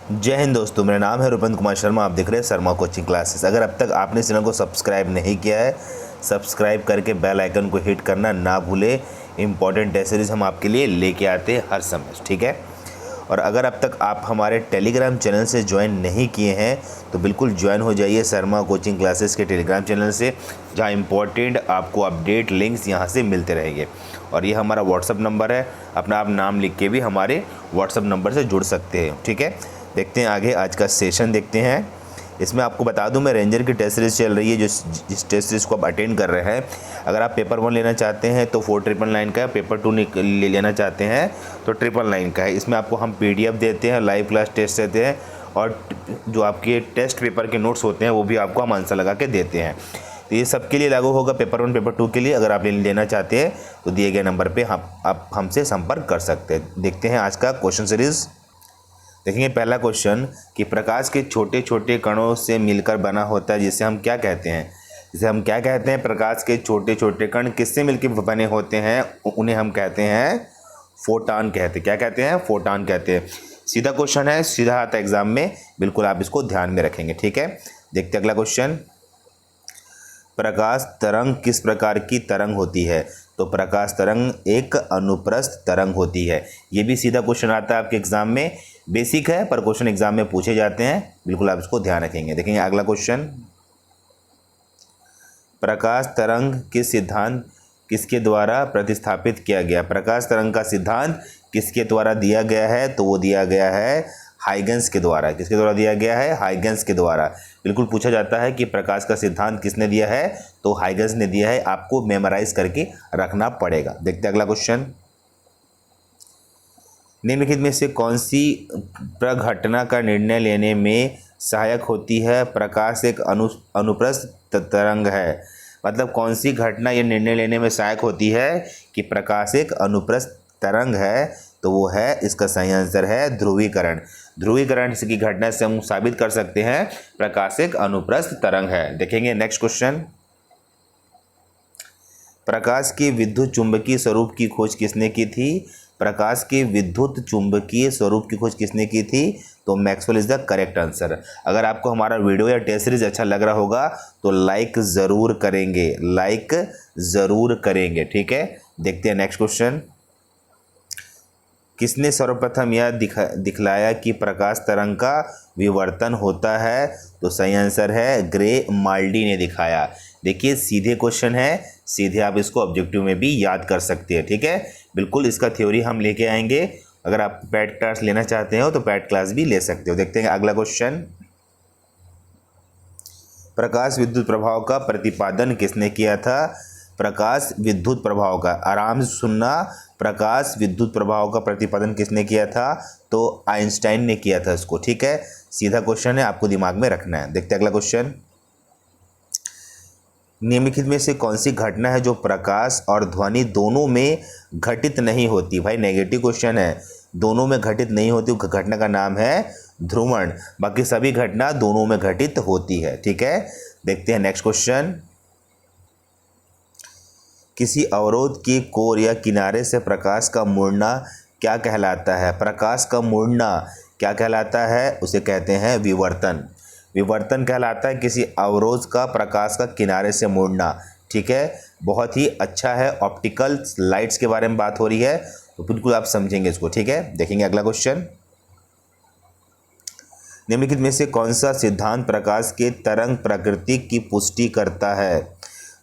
जय हिंद दोस्तों, मेरा नाम है रूपेंद्र कुमार शर्मा। आप देख रहे हैं शर्मा कोचिंग क्लासेस। अगर अब तक आपने चैनल को सब्सक्राइब नहीं किया है, सब्सक्राइब करके बेल आइकन को हिट करना ना भूलें। इंपॉर्टेंट टेस्ट सीरीज हम आपके लिए लेके आते हैं हर समय, ठीक है। और अगर अब तक आप हमारे टेलीग्राम चैनल से ज्वाइन नहीं किए हैं तो बिल्कुल ज्वाइन हो जाइए शर्मा कोचिंग क्लासेस के टेलीग्राम चैनल से, जहां इंपॉर्टेंट आपको अपडेट लिंक्स यहां से मिलते रहेंगे। और ये हमारा व्हाट्सअप नंबर है, अपना आप नाम लिख के भी हमारे व्हाट्सअप नंबर से जुड़ सकते हैं, ठीक है। देखते हैं आगे आज का सेशन देखते हैं। इसमें आपको बता दूं, मैं रेंजर की टेस्ट सीरीज चल रही है, जिस टेस्ट सीरीज को आप अटेंड कर रहे हैं। अगर आप पेपर 1 लेना चाहते हैं तो 4999 का है, पेपर 2 लेना चाहते हैं तो 999 का है। इसमें आपको हम PDF देते हैं, लाइव क्लास टेस्ट देते हैं, और जो आपके टेस्ट पेपर के नोट्स होते हैं वो भी आपको हम आंसर लगा के देते हैं। तो ये सबके लिए लागू होगा, पेपर 1 पेपर 2 के लिए। अगर आप लेना चाहते हैं तो दिए गए नंबर पर आप हमसे संपर्क कर सकते हैं। देखते हैं आज का क्वेश्चन सीरीज़। देखेंगे पहला क्वेश्चन कि प्रकाश के छोटे छोटे कणों से मिलकर बना होता है, जिसे हम क्या कहते हैं। प्रकाश के छोटे छोटे कण किससे मिलकर बने होते हैं, उन्हें हम कहते हैं फोटॉन कहते हैं। क्या कहते हैं? फोटॉन कहते हैं। सीधा क्वेश्चन है, सीधा आता है एग्जाम में, बिल्कुल आप इसको ध्यान में रखेंगे, ठीक है। देखते हैं अगला क्वेश्चन। प्रकाश तरंग किस प्रकार की तरंग होती है? तो प्रकाश तरंग एक अनुप्रस्थ तरंग होती है। ये भी सीधा क्वेश्चन आता है आपके एग्जाम में, बेसिक है पर क्वेश्चन एग्जाम में पूछे जाते हैं, बिल्कुल आप इसको ध्यान रखेंगे। देखेंगे अगला क्वेश्चन। प्रकाश तरंग के सिद्धांत किसके द्वारा प्रतिस्थापित किया गया? प्रकाश तरंग का सिद्धांत किसके द्वारा दिया गया है? तो वो दिया गया है हाइगन्स के द्वारा। किसके द्वारा दिया गया है? हाइगन्स के द्वारा। बिल्कुल पूछा जाता है कि प्रकाश का सिद्धांत किसने दिया है, तो हाइगन्स ने दिया है। आपको मेमोराइज करके रखना पड़ेगा। देखते हैं अगला क्वेश्चन। निम्नलिखित में से कौन सी प्रघटना का निर्णय लेने में सहायक होती है? प्रकाश एक अनुप्रस्थ तरंग है। मतलब कौन सी घटना ये निर्णय लेने में सहायक होती है कि प्रकाश एक अनुप्रस्थ तरंग है, तो वो है, इसका सही आंसर है ध्रुवीकरण। ध्रुवीकरण की घटना से हम साबित कर सकते हैं प्रकाश एक अनुप्रस्थ तरंग है। देखेंगे नेक्स्ट क्वेश्चन। प्रकाश के विद्युत चुंबकीय स्वरूप की खोज किसने की थी? प्रकाश के विद्युत चुंबकीय स्वरूप की खोज किसने की थी? तो Maxwell is the correct answer. अगर आपको हमारा वीडियो या टेस्ट सीरीज अच्छा लग रहा होगा तो लाइक ज़रूर करेंगे, लाइक ज़रूर करेंगे, ठीक है। देखते हैं नेक्स्ट क्वेश्चन। किसने सर्वप्रथम यह दिखलाया कि प्रकाश तरंग का विवर्तन होता है? तो सही आंसर है ग्रे माल्डी ने दिखाया। देखिए सीधे क्वेश्चन है, सीधे आप इसको ऑब्जेक्टिव में भी याद कर सकते हैं, ठीक है। बिल्कुल इसका थ्योरी हम लेके आएंगे। अगर आप पैट क्लास लेना चाहते हो तो पैट क्लास भी ले सकते हो। देखते हैं अगला क्वेश्चन। प्रकाश विद्युत प्रभाव का प्रतिपादन किसने किया था? प्रकाश विद्युत प्रभाव का, आराम से सुनना, प्रकाश विद्युत प्रभाव का प्रतिपादन किसने किया था? तो आइंस्टाइन ने किया था इसको, ठीक है। सीधा क्वेश्चन है, आपको दिमाग में रखना है। देखते हैं अगला क्वेश्चन। निम्नलिखित में से कौन सी घटना है जो प्रकाश और ध्वनि दोनों में घटित नहीं होती? भाई नेगेटिव क्वेश्चन है, दोनों में घटित नहीं होती, घटना का नाम है ध्रुवण। बाकी सभी घटना दोनों में घटित होती है, ठीक है। देखते हैं नेक्स्ट क्वेश्चन। किसी अवरोध के कोर या किनारे से प्रकाश का मुड़ना क्या कहलाता है? प्रकाश का मुड़ना क्या कहलाता है? उसे कहते हैं विवर्तन। विवर्तन कहलाता है किसी अवरोध का प्रकाश का किनारे से मुड़ना, ठीक है। बहुत ही अच्छा है, ऑप्टिकल लाइट्स के बारे में बात हो रही है, तो बिल्कुल आप समझेंगे इसको, ठीक है। देखेंगे अगला क्वेश्चन। निम्नलिखित में से कौन सा सिद्धांत प्रकाश के तरंग प्रकृति की पुष्टि करता है?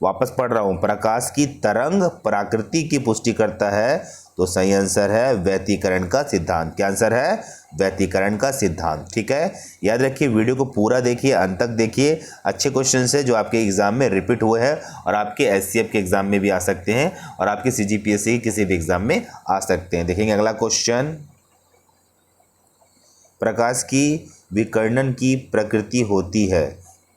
वापस पढ़ रहा हूँ, प्रकाश की तरंग प्रकृति की पुष्टि करता है, तो सही आंसर है व्यतिकरण का सिद्धांत। क्या आंसर है? व्यतिकरण का सिद्धांत, ठीक है। याद रखिए, वीडियो को पूरा देखिए, अंत तक देखिए। अच्छे क्वेश्चन है जो आपके एग्जाम में रिपीट हुए हैं और आपके SCF के एग्जाम में भी आ सकते हैं और आपके CGPSC के किसी भी एग्जाम में आ सकते हैं। देखेंगे अगला क्वेश्चन। प्रकाश की विकिरण की प्रकृति होती है,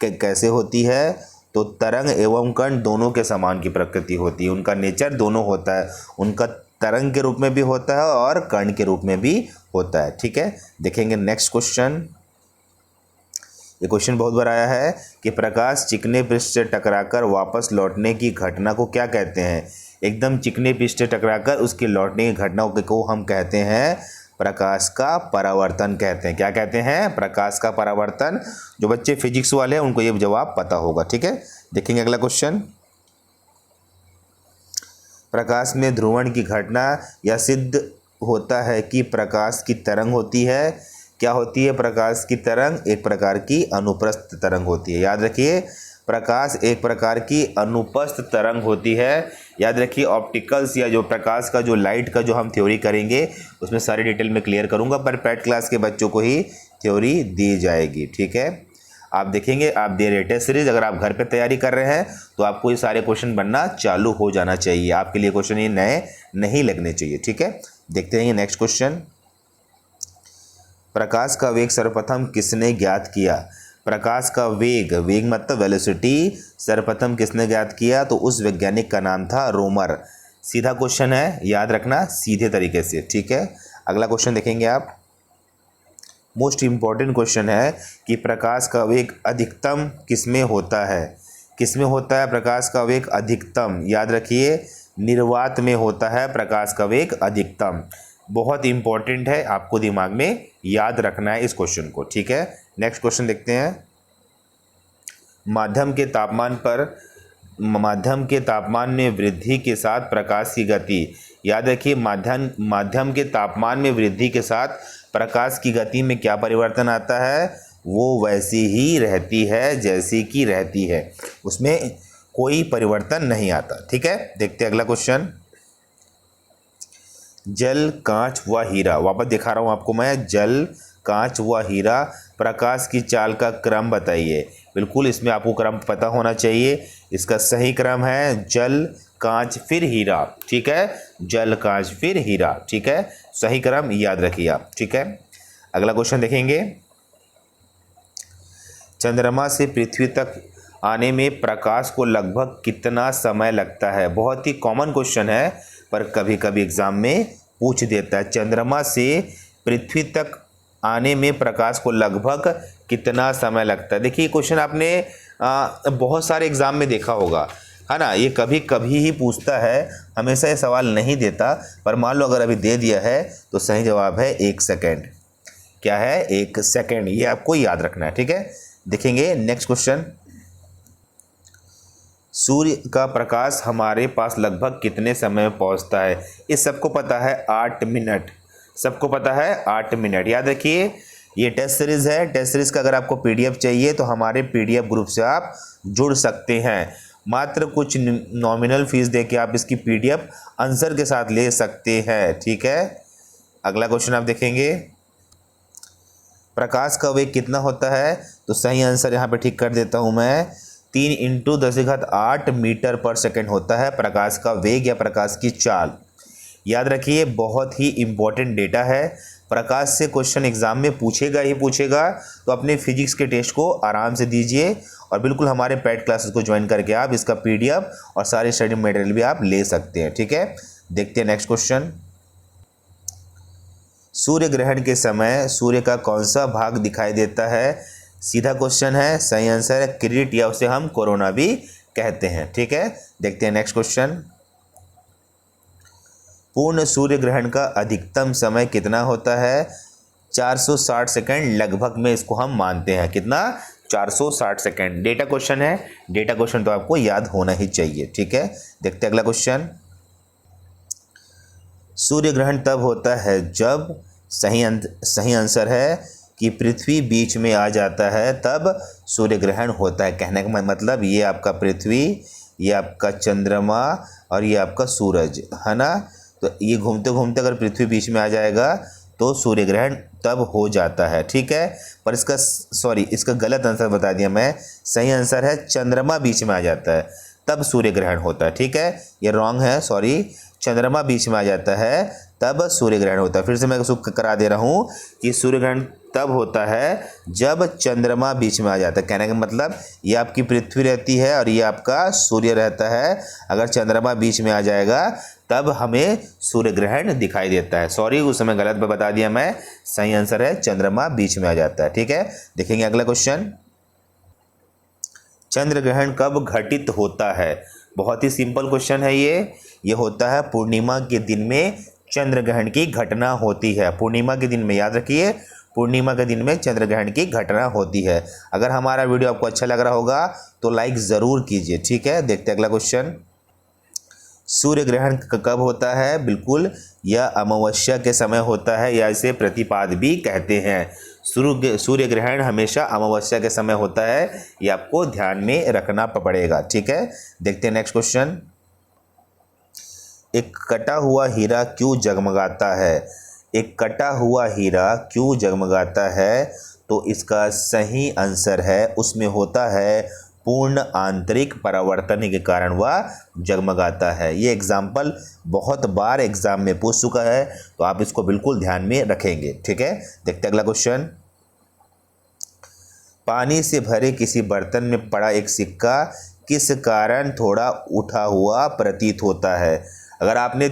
कैसे होती है? तो तरंग एवं कण दोनों के समान की प्रकृति होती है, उनका नेचर दोनों होता है, उनका तरंग के रूप में भी होता है और कण के रूप में भी होता है, ठीक है। देखेंगे नेक्स्ट क्वेश्चन। ये क्वेश्चन बहुत बार आया है कि प्रकाश चिकने पृष्ठ से टकराकर वापस लौटने की घटना को क्या कहते हैं? एकदम चिकने पृष्ठ से टकराकर उसके लौटने की घटना को हम कहते हैं प्रकाश का परावर्तन कहते हैं। क्या कहते हैं? प्रकाश का परावर्तन। जो बच्चे फिजिक्स वाले हैं उनको ये जवाब पता होगा। ठीक है, देखेंगे अगला क्वेश्चन। प्रकाश में ध्रुवण की घटना यह सिद्ध होता है कि प्रकाश की तरंग होती है। क्या होती है? प्रकाश की तरंग एक प्रकार की अनुप्रस्थ तरंग होती है। याद रखिए, प्रकाश एक प्रकार की अनुप्रस्थ तरंग होती है। याद रखिए, ऑप्टिकल्स या जो प्रकाश का जो लाइट का जो हम थ्योरी करेंगे उसमें सारी डिटेल में क्लियर करूंगा, पर पैट क्लास के बच्चों को ही थ्योरी दी जाएगी। ठीक है, आप देखेंगे, आप दे रहे टेस्ट सीरीज, अगर आप घर पे तैयारी कर रहे हैं तो आपको ये सारे क्वेश्चन बनना चालू हो जाना चाहिए। आपके लिए क्वेश्चन ये नए नहीं लगने चाहिए। ठीक है, देखते हैं नेक्स्ट क्वेश्चन। प्रकाश का वेग सर्वप्रथम किसने ज्ञात किया? प्रकाश का वेग, वेग मतलब वेलोसिटी, सर्वप्रथम किसने ज्ञात किया? तो उस वैज्ञानिक का नाम था रोमर। सीधा क्वेश्चन है, याद रखना सीधे तरीके से। ठीक है, अगला क्वेश्चन देखेंगे आप। मोस्ट इम्पॉर्टेंट क्वेश्चन है कि प्रकाश का वेग अधिकतम किसमें होता है? किसमें होता है प्रकाश का वेग अधिकतम? याद रखिए, निर्वात में होता है प्रकाश का वेग अधिकतम। बहुत इंपॉर्टेंट है, आपको दिमाग में याद रखना है इस क्वेश्चन को। ठीक है, नेक्स्ट क्वेश्चन देखते हैं। माध्यम के तापमान में वृद्धि के साथ प्रकाश की गति। याद रखिए, माध्यम के तापमान में वृद्धि के साथ प्रकाश की गति में क्या परिवर्तन आता है? वो वैसी ही रहती है जैसी कि रहती है, उसमें कोई परिवर्तन नहीं आता। ठीक है, देखते हैं अगला क्वेश्चन। जल, कांच व हीरा, वापस दिखा रहा हूं आपको मैं, जल, कांच व हीरा, प्रकाश की चाल का क्रम बताइए। बिल्कुल, इसमें आपको क्रम पता होना चाहिए। इसका सही क्रम है जल, कांच फिर हीरा। ठीक है, जल, कांच फिर हीरा। ठीक है, सही क्रम याद रखिए आप। ठीक है, अगला क्वेश्चन देखेंगे। चंद्रमा से पृथ्वी तक आने में प्रकाश को लगभग कितना समय लगता है? बहुत ही कॉमन क्वेश्चन है, पर कभी कभी एग्जाम में पूछ देता है। चंद्रमा से पृथ्वी तक आने में प्रकाश को लगभग कितना समय लगता है? देखिए, क्वेश्चन आपने बहुत सारे एग्जाम में देखा होगा, है ना। ये कभी कभी ही पूछता है, हमेशा ये सवाल नहीं देता, पर मान लो अगर अभी दे दिया है तो सही जवाब है 1 सेकेंड। क्या है? 1 सेकेंड, ये आपको याद रखना है। ठीक है, देखेंगे नेक्स्ट क्वेश्चन। सूर्य का प्रकाश हमारे पास लगभग कितने समय में पहुंचता है? इस सबको पता है, 8 मिनट। सबको पता है 8 मिनट। याद रखिए, ये टेस्ट सीरीज है। टेस्ट सीरीज का अगर आपको पीडीएफ चाहिए तो हमारे पीडीएफ ग्रुप से आप जुड़ सकते हैं। मात्र कुछ नॉमिनल फीस दे के आप इसकी पीडीएफ आंसर के साथ ले सकते हैं। ठीक है, अगला क्वेश्चन आप देखेंगे। प्रकाश का वेग कितना होता है? तो सही आंसर यहाँ पे ठीक कर देता हूँ मैं, 3 × 10⁸ मीटर पर सेकेंड होता है प्रकाश का वेग या प्रकाश की चाल। याद रखिए, बहुत ही इम्पोर्टेंट डेटा है। प्रकाश से क्वेश्चन एग्जाम में पूछेगा ही पूछेगा, तो अपने फिजिक्स के टेस्ट को आराम से दीजिए और बिल्कुल हमारे पैड क्लासेस को ज्वाइन करके आप इसका पीडीएफ और सारे स्टडी मटेरियल भी आप ले सकते हैं। ठीक है, देखते हैं नेक्स्ट क्वेश्चन। सूर्य ग्रहण के समय सूर्य का कौन सा भाग दिखाई देता है? सीधा क्वेश्चन है, सही आंसर है किरीट, या उसे हम कोरोना भी कहते हैं। ठीक है, देखते हैं नेक्स्ट क्वेश्चन। पूर्ण सूर्य ग्रहण का अधिकतम समय कितना होता है? 460 सेकंड लगभग में इसको हम मानते हैं। कितना? 460 सेकंड। डेटा क्वेश्चन है, डेटा क्वेश्चन तो आपको याद होना ही चाहिए। ठीक है, देखते हैं अगला क्वेश्चन। सूर्य ग्रहण तब होता है जब, सही आंसर है कि पृथ्वी बीच में आ जाता है, तब सूर्य ग्रहण होता है। कहने का मतलब ये आपका पृथ्वी, ये आपका चंद्रमा और ये आपका सूरज, है ना। तो ये घूमते घूमते अगर पृथ्वी बीच में आ जाएगा तो सूर्य ग्रहण तब हो जाता है। ठीक है, पर इसका गलत आंसर बता दिया मैं। सही आंसर है चंद्रमा बीच में आ जाता है तब सूर्य ग्रहण होता है। ठीक है, ये रॉन्ग है, सॉरी। चंद्रमा बीच में आ जाता है तब सूर्य ग्रहण होता है। फिर से मैं इसको करा दे रहा हूँ कि सूर्य ग्रहण तब होता है जब चंद्रमा बीच में आ जाता है। कहने का मतलब ये आपकी पृथ्वी रहती है और ये आपका सूर्य रहता है। अगर चंद्रमा बीच में आ जाएगा तब हमें सूर्य ग्रहण दिखाई देता है। सॉरी, उस समय गलत बता दिया मैं। सही आंसर है चंद्रमा बीच में आ जाता है। ठीक है, देखेंगे अगला क्वेश्चन। चंद्र ग्रहण कब घटित होता है? बहुत ही सिंपल क्वेश्चन है ये होता है पूर्णिमा के दिन में चंद्र ग्रहण की घटना होती है? पूर्णिमा के दिन में, याद रखिए पूर्णिमा के दिन में चंद्र ग्रहण की घटना होती है। अगर हमारा वीडियो आपको अच्छा लग रहा होगा तो लाइक ज़रूर कीजिए, ठीक है। देखते हैं अगला क्वेश्चन। सूर्य ग्रहण कब होता है? बिल्कुल, यह अमावस्या के समय होता है, या इसे प्रतिपाद भी कहते हैं। सूर्य ग्रहण हमेशा अमावस्या के समय होता है, ये आपको ध्यान में रखना पड़ेगा, ठीक है। देखते हैं नेक्स्ट क्वेश्चन। एक कटा हुआ हीरा क्यों जगमगाता है? एक कटा हुआ हीरा क्यों जगमगाता है? तो इसका सही आंसर है, उसमें होता है पूर्ण आंतरिक परावर्तन के कारण वह जगमगाता है। ये एग्जाम्पल बहुत बार एग्जाम में पूछ चुका है, तो आप इसको बिल्कुल ध्यान में रखेंगे, ठीक है। देखते हैं अगला क्वेश्चन। पानी से भरे किसी बर्तन में पड़ा एक सिक्का किस कारण थोड़ा उठा हुआ प्रतीत होता है? अगर आपने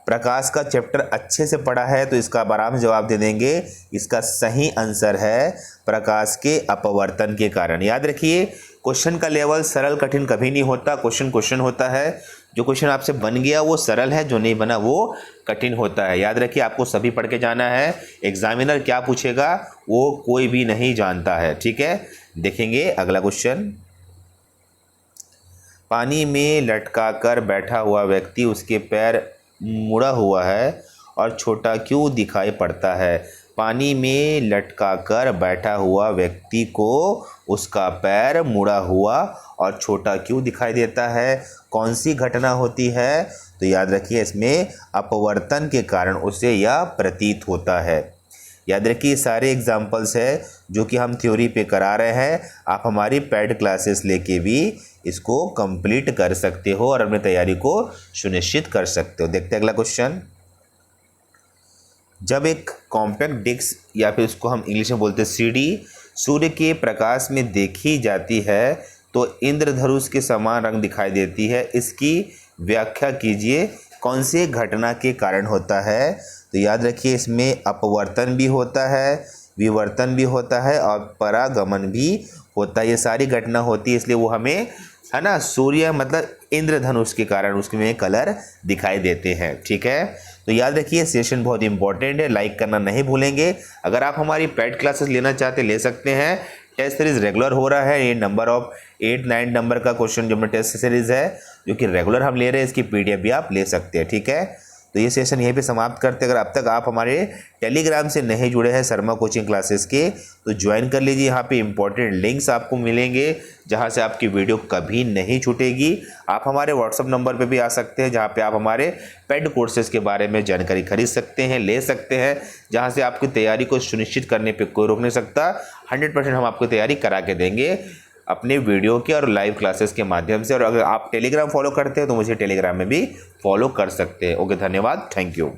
प्रकाश का चैप्टर अच्छे से पढ़ा है तो इसका आराम जवाब दे देंगे। इसका सही आंसर है प्रकाश के अपवर्तन के कारण। याद रखिए, क्वेश्चन का लेवल सरल कठिन कभी नहीं होता, क्वेश्चन होता है। जो क्वेश्चन आपसे बन गया वो सरल है, जो नहीं बना वो कठिन होता है। याद रखिए, आपको सभी पढ़ के जाना है। एग्जामिनर क्या पूछेगा वो कोई भी नहीं जानता है, ठीक है। देखेंगे अगला क्वेश्चन। पानी में लटका कर बैठा हुआ व्यक्ति, उसके पैर मुड़ा हुआ है और छोटा क्यों दिखाई पड़ता है? पानी में लटका कर बैठा हुआ व्यक्ति को उसका पैर मुड़ा हुआ और छोटा क्यों दिखाई देता है? कौन सी घटना होती है? तो याद रखिए, इसमें अपवर्तन के कारण उसे यह प्रतीत होता है। याद रखिए, सारे एग्जाम्पल्स है जो कि हम थ्योरी पे करा रहे हैं। आप हमारी पेड क्लासेस लेके भी इसको कंप्लीट कर सकते हो और अपनी तैयारी को सुनिश्चित कर सकते हो। देखते हैं अगला क्वेश्चन। जब एक कॉम्पैक्ट डिस्क, या फिर उसको हम इंग्लिश में बोलते हैं सीडी, सूर्य के प्रकाश में देखी जाती है तो इंद्रधनुष के समान रंग दिखाई देती है। इसकी व्याख्या कीजिए, कौन से घटना के कारण होता है? तो याद रखिए, इसमें अपवर्तन भी होता है, विवर्तन भी होता है और परागमन भी होता है। ये सारी घटना होती है, इसलिए वो हमें, है ना, सूर्य मतलब इंद्रधनुष के कारण उसमें कलर दिखाई देते हैं, ठीक है। तो याद रखिए, सेशन बहुत इंपॉर्टेंट है, लाइक करना नहीं भूलेंगे। अगर आप हमारी पेड क्लासेस लेना चाहते ले सकते हैं। टेस्ट सीरीज़ रेगुलर हो रहा है। ये नंबर ऑफ 8-9 नंबर का क्वेश्चन जो अपना टेस्ट सीरीज़ है, जो कि रेगुलर हम ले रहे हैं, इसकी PDF भी आप ले सकते हैं, ठीक है। तो ये सेशन यहीं पे समाप्त करते हैं। अगर अब तक आप हमारे टेलीग्राम से नहीं जुड़े हैं शर्मा कोचिंग क्लासेस के, तो ज्वाइन कर लीजिए। यहाँ पे इंपॉर्टेंट लिंक्स आपको मिलेंगे जहाँ से आपकी वीडियो कभी नहीं छूटेगी। आप हमारे व्हाट्सअप नंबर पे भी आ सकते हैं, जहाँ पे आप हमारे पेड कोर्सेज़ के बारे में जानकारी खरीद सकते हैं, ले सकते हैं, जहाँ से आपकी तैयारी को सुनिश्चित करने पर कोई रोक नहीं सकता। 100% हम आपको तैयारी करा के देंगे अपने वीडियो के और लाइव क्लासेस के माध्यम से। और अगर आप टेलीग्राम फॉलो करते हैं तो मुझे टेलीग्राम में भी फॉलो कर सकते हैं। ओके, धन्यवाद, थैंक यू।